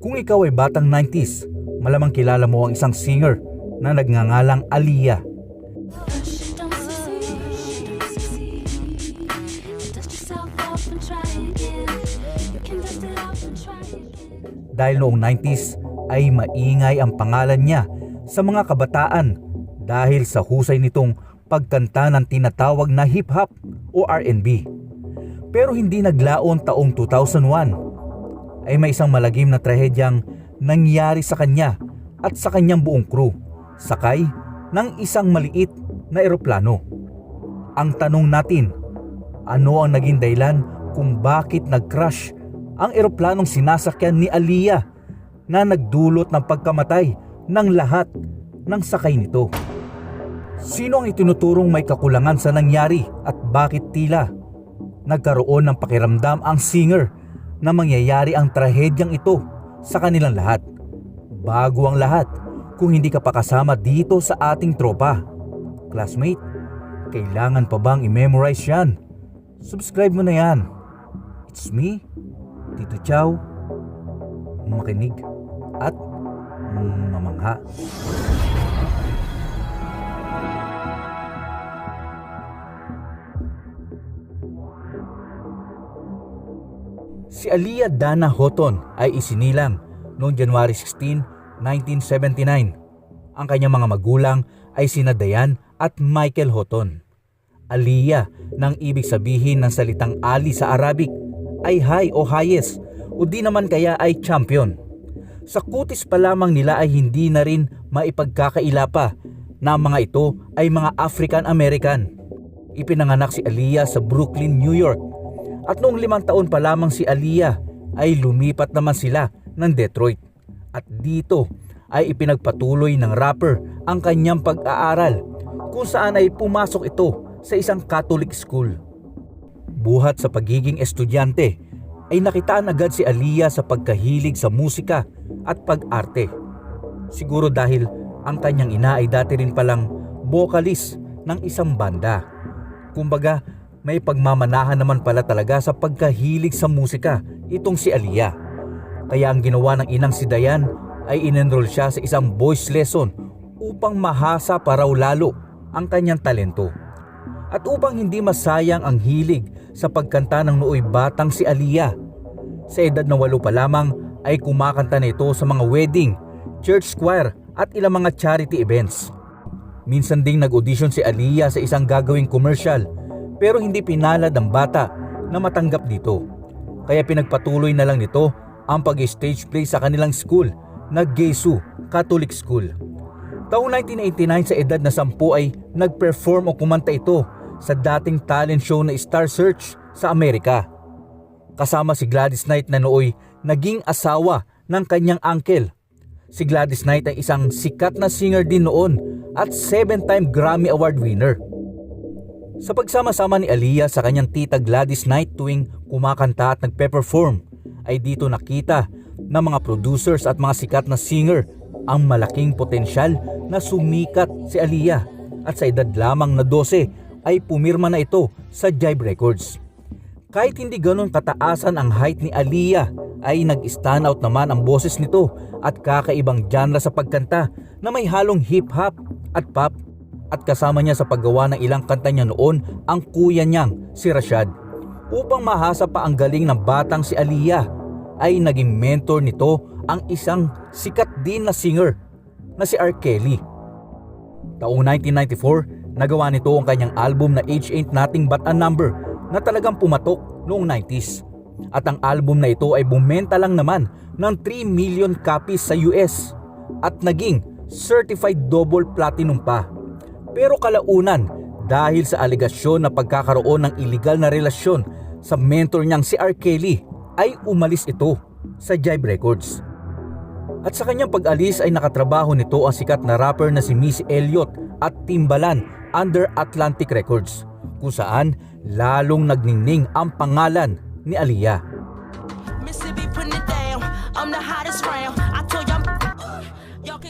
Kung ikaw ay batang 90s, malamang kilala mo ang isang singer na nagngangalang Aaliyah. Dahil noong 90s ay maingay ang pangalan niya sa mga kabataan dahil sa husay nitong pagkanta ng tinatawag na hip-hop o R&B. Pero hindi naglaon taong 2001 ay may isang malagim na trahedyang nangyari sa kanya at sa kanyang buong crew sakay ng isang maliit na eroplano. Ang tanong natin, ano ang naging dahilan kung bakit nag-crash ang eroplanong sinasakyan ni Aaliyah na nagdulot ng pagkamatay ng lahat ng sakay nito? Sino ang itinuturong may kakulangan sa nangyari at bakit tila nagkaroon ng pakiramdam ang singer na mangyayari ang trahedyang ito sa kanilang lahat? Bago ang lahat, kung hindi ka pa kasama dito sa ating tropa, classmate, kailangan pa bang i-memorize yan? Subscribe mo na yan. It's me, Tito Chow, makinig at mamangha. Si Aaliyah Dana Houghton ay isinilang noong January 16, 1979. Ang kanyang mga magulang ay sina Diane at Michael Houghton. Aaliyah nang ibig sabihin ng salitang Ali sa Arabic ay high o highest o di naman kaya ay champion. Sa kutis pa lamang nila ay hindi na rin maipagkakaila pa na mga ito ay mga African American. Ipinanganak si Aaliyah sa Brooklyn, New York. At noong 5 taon pa lamang si Aaliyah ay lumipat naman sila ng Detroit. At dito ay ipinagpatuloy ng rapper ang kanyang pag-aaral kung saan ay pumasok ito sa isang Catholic school. Buhat sa pagiging estudyante ay nakitaan agad si Aaliyah sa pagkahilig sa musika at pag-arte. Siguro dahil ang kanyang ina ay dati rin palang vocalist ng isang banda. Kumbaga, may pagmamanahan naman pala talaga sa pagkahilig sa musika itong si Aaliyah. Kaya ang ginawa ng inang si Diane ay in-enroll siya sa isang voice lesson upang mahasa pa raw lalo ang kanyang talento. At upang hindi masayang ang hilig sa pagkanta ng nooy batang si Aaliyah, sa edad na 8 pa lamang ay kumakanta na ito sa mga wedding, church choir at ilang mga charity events. Minsan ding nag-audition si Aaliyah sa isang gagawing commercial pero hindi pinalad ang bata na matanggap dito. Kaya pinagpatuloy na lang nito ang pag-stage play sa kanilang school na Gesu Catholic School. Taong 1989 sa edad na 10 ay nag-perform o kumanta ito sa dating talent show na Star Search sa Amerika. Kasama si Gladys Knight na nooy naging asawa ng kanyang uncle. Si Gladys Knight ay isang sikat na singer din noon at 7-time Grammy Award winner. Sa pagsama-sama ni Aaliyah sa kanyang tita Gladys Knight tuwing kumakanta at nagpe-perform, ay dito nakita ng mga producers at mga sikat na singer ang malaking potensyal na sumikat si Aaliyah at sa edad lamang na 12 ay pumirma na ito sa Jive Records. Kahit hindi ganon kataasan ang height ni Aaliyah ay nag-stand out naman ang boses nito at kakaibang genre sa pagkanta na may halong hip-hop at pop. At kasama niya sa paggawa ng ilang kanta niya noon ang kuya niyang si Rashad. Upang mahasa pa ang galing ng batang si Aaliyah ay naging mentor nito ang isang sikat din na singer na si R. Kelly. Taong 1994, nagawa nito ang kanyang album na Age Ain't Nothing But a Number na talagang pumatok noong 90s. At ang album na ito ay bumenta lang naman ng 3 million copies sa US at naging certified double platinum pa. Pero kalaunan dahil sa aligasyon na pagkakaroon ng illegal na relasyon sa mentor niyang si R. Kelly ay umalis ito sa Jive Records. At sa kanyang pag-alis ay nakatrabaho nito ang sikat na rapper na si Missy Elliott at Timbaland under Atlantic Records, kung saan lalong nagningning ang pangalan ni Aaliyah.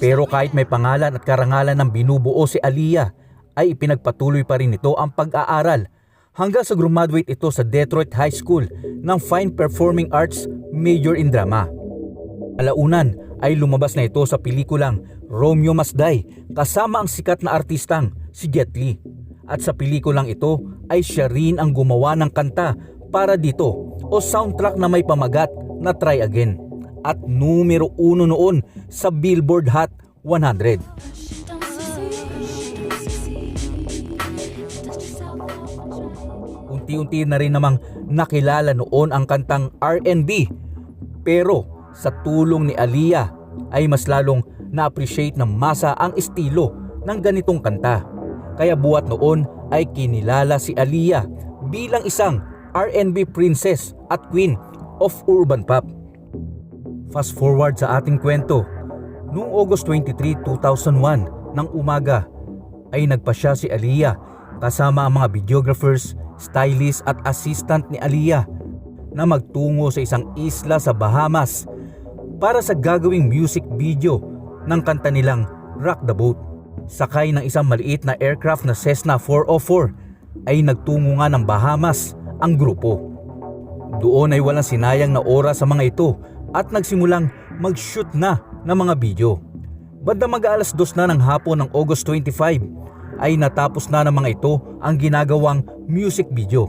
Pero kahit may pangalan at karangalan ng binubuo si Aaliyah, ay ipinagpatuloy pa rin ito ang pag-aaral hanggang sa graduate ito sa Detroit High School ng Fine Performing Arts major in drama. Alaunan ay lumabas na ito sa pelikulang Romeo Must Die kasama ang sikat na artistang si Jet Li. At sa pelikulang ito ay siya rin ang gumawa ng kanta para dito o soundtrack na may pamagat na Try Again at numero 1 noon sa Billboard Hot 100. Unti-unti na rin namang nakilala noon ang kantang R&B, pero sa tulong ni Aaliyah ay mas lalong na-appreciate ng masa ang estilo ng ganitong kanta. Kaya buhat noon ay kinilala si Aaliyah bilang isang R&B princess at queen of urban pop. Fast forward sa ating kwento, noong August 23, 2001 ng umaga ay nagpasya si Aaliyah kasama ang mga videographers, stylist at assistant ni Aaliyah na magtungo sa isang isla sa Bahamas para sa gagawing music video ng kanta nilang Rock the Boat. Sakay ng isang maliit na aircraft na Cessna 404 ay nagtungo nga ng Bahamas ang grupo. Doon ay walang sinayang na oras sa mga ito at nagsimulang mag-shoot na ng mga video. Bandang mag-alas 2 na ng hapon ng August 25 ay natapos na ng mga ito ang ginagawang music video.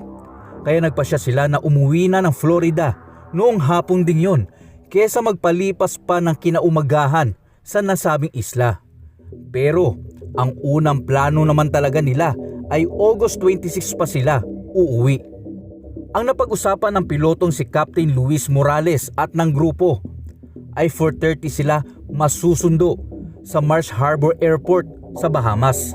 Kaya nagpasya sila na umuwi na ng Florida noong hapon din yon kesa magpalipas pa ng kinaumagahan sa nasabing isla. Pero ang unang plano naman talaga nila ay August 26 pa sila uuwi. Ang napag-usapan ng pilotong si Captain Luis Morales at ng grupo ay 4:30 sila masusundo sa Mars Harbor Airport sa Bahamas.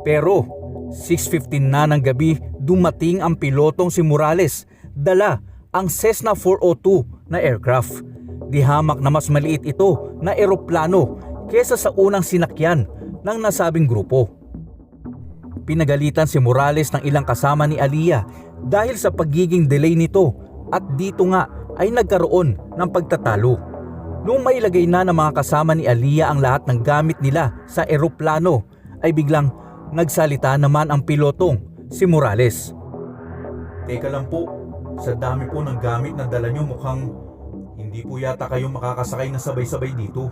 Pero 6:15 na ng gabi dumating ang pilotong si Morales, dala ang Cessna 402 na aircraft. Di hamak na mas maliit ito na eroplano kesa sa unang sinakyan ng nasabing grupo. Pinagalitan si Morales ng ilang kasama ni Aaliyah dahil sa pagiging delay nito at dito nga ay nagkaroon ng pagtatalo. Noong mailagay na ng mga kasama ni Aaliyah ang lahat ng gamit nila sa eroplano ay biglang nagsalita naman ang pilotong si Morales. Teka lang po, sa dami po ng gamit na dala nyo mukhang hindi po yata kayo makakasakay na sabay-sabay dito.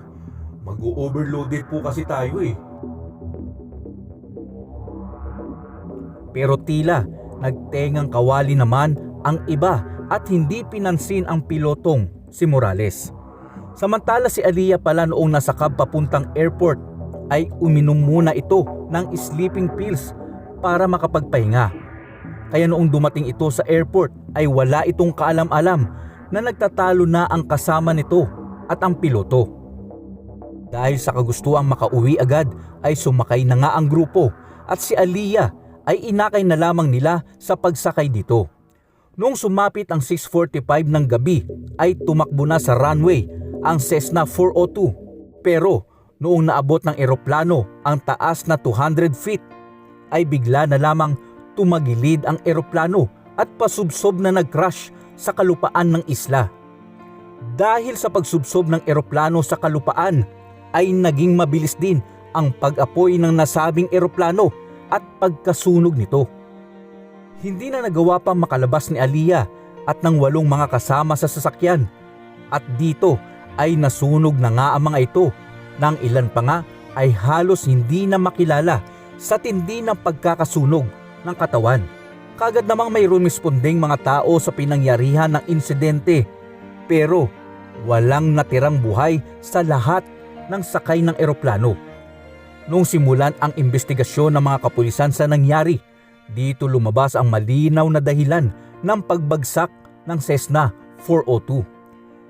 Mag-overloaded po kasi tayo eh. Pero tila nagtengang kawali naman ang iba at hindi pinansin ang pilotong si Morales. Samantala si Aaliyah pala noong nasakab papuntang airport ay uminom muna ito ng sleeping pills para makapagpahinga. Kaya noong dumating ito sa airport ay wala itong kaalam-alam na nagtatalo na ang kasama nito at ang piloto. Dahil sa kagustuang makauwi agad ay sumakay na nga ang grupo at si Aaliyah ay inakay na lamang nila sa pagsakay dito. Noong sumapit ang 6:45 ng gabi ay tumakbo na sa runway ang Cessna 402. Pero noong naabot ng eroplano ang taas na 200 feet ay bigla na lamang tumagilid ang eroplano at pasubsob na nag-crash sa kalupaan ng isla. Dahil sa pagsubsob ng eroplano sa kalupaan ay naging mabilis din ang pag-apoy ng nasabing eroplano at pagkasunog nito. Hindi na nagawa pang makalabas ni Aaliyah at ng 8 mga kasama sa sasakyan at dito ay nasunog na nga ang mga ito nang ilan pa nga ay halos hindi na makilala sa tindi ng pagkakasunog ng katawan. Kagad namang may rumesponding mga tao sa pinangyarihan ng insidente pero walang natirang buhay sa lahat ng sakay ng eroplano. Noong simulan ang investigasyon ng mga kapulisan sa nangyari, dito lumabas ang malinaw na dahilan ng pagbagsak ng Cessna 402.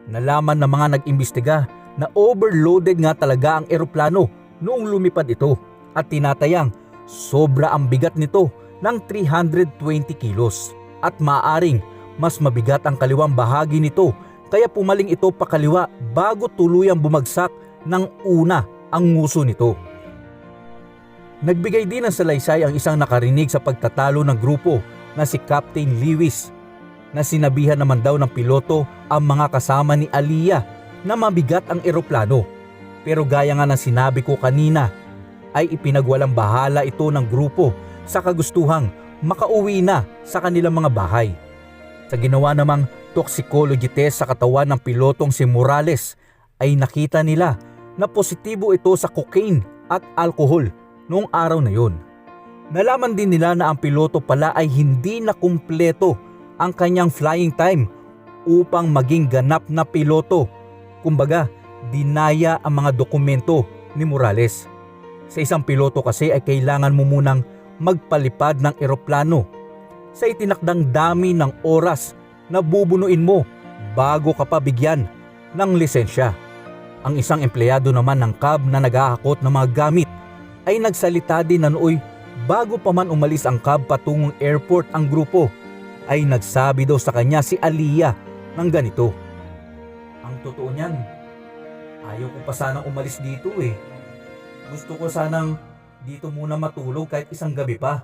Nalaman ng mga nag-imbestiga na overloaded nga talaga ang eroplano noong lumipad ito at tinatayang sobra ang bigat nito ng 320 kilos at maaaring mas mabigat ang kaliwang bahagi nito kaya pumaling ito pakaliwa bago tuluyang bumagsak ng una ang nguso nito. Nagbigay din ng salaysay ang isang nakarinig sa pagtatalo ng grupo na si Captain Lewis na sinabihan naman daw ng piloto ang mga kasama ni Aaliyah na mabigat ang eroplano. Pero gaya nga ng sinabi ko kanina ay ipinagwalang bahala ito ng grupo sa kagustuhang makauwi na sa kanilang mga bahay. Sa ginawa namang toxicology test sa katawan ng pilotong si Morales ay nakita nila na positibo ito sa cocaine at alcohol noong araw na yon. Nalaman din nila na ang piloto pala ay hindi na kumpleto ang kanyang flying time upang maging ganap na piloto. Kumbaga, dinaya ang mga dokumento ni Morales. Sa isang piloto kasi ay kailangan mo munang magpalipad ng eroplano sa itinakdang dami ng oras na bubunuin mo bago ka pa bigyan ng lisensya. Ang isang empleyado naman ng CAB na naghahakot ng mga gamit ay nagsalita din na nooy bago pa man umalis ang CAB patungong airport ang grupo ay nagsabi daw sa kanya si Aliyah ng ganito, "Ang totoo niyan, ayaw ko pa sanang umalis dito eh. Gusto ko sanang dito muna matulog kahit isang gabi pa.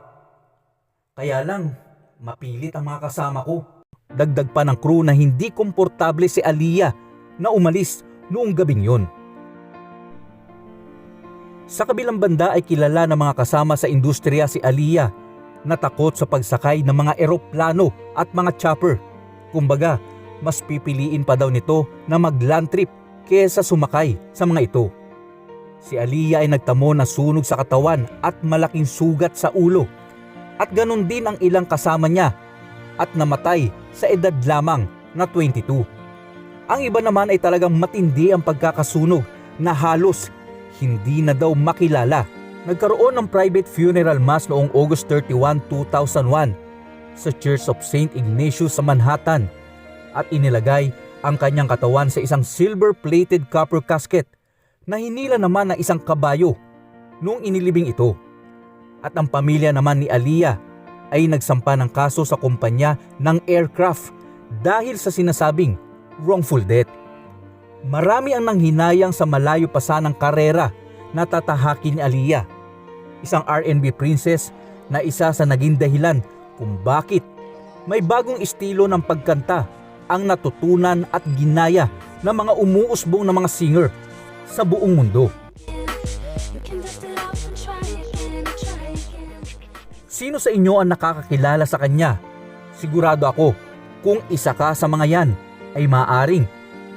Kaya lang, mapilit ang mga kasama ko." Dagdag pa ng crew na hindi komportable si Aliyah na umalis noong gabing yon. Sa kabilang banda ay kilala ng mga kasama sa industriya si Aliyah na takot sa pagsakay ng mga eroplano at mga chopper. Kumbaga, mas pipiliin pa daw nito na mag-land trip kesa sumakay sa mga ito. Si Aliyah ay nagtamo ng sunog sa katawan at malaking sugat sa ulo. At ganun din ang ilang kasama niya at namatay sa edad lamang na 22. Ang iba naman ay talagang matindi ang pagkakasunog na halos hindi na daw makilala. Nagkaroon ng private funeral mass noong August 31, 2001 sa Church of St. Ignatius sa Manhattan at inilagay ang kanyang katawan sa isang silver-plated copper casket na hinila naman ng isang kabayo noong inilibing ito. At ang pamilya naman ni Aliyah ay nagsampa ng kaso sa kumpanya ng aircraft dahil sa sinasabing wrongful death. Marami ang nanghinayang sa malayo pa sanang karera na tatahakin ni Aliyah, isang R&B princess na isa sa naging dahilan kung bakit may bagong estilo ng pagkanta ang natutunan at ginaya ng mga umuusbong na mga singer sa buong mundo. Sino sa inyo ang nakakakilala sa kanya? Sigurado ako kung isa ka sa mga yan ay maaaring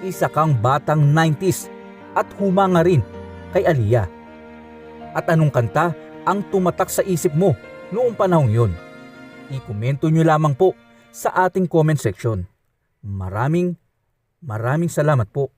isa kang batang 90s at humanga rin kay Aliyah. At anong kanta ang tumatak sa isip mo noong panahong yun? I-komento nyo lamang po sa ating comment section. Maraming salamat po.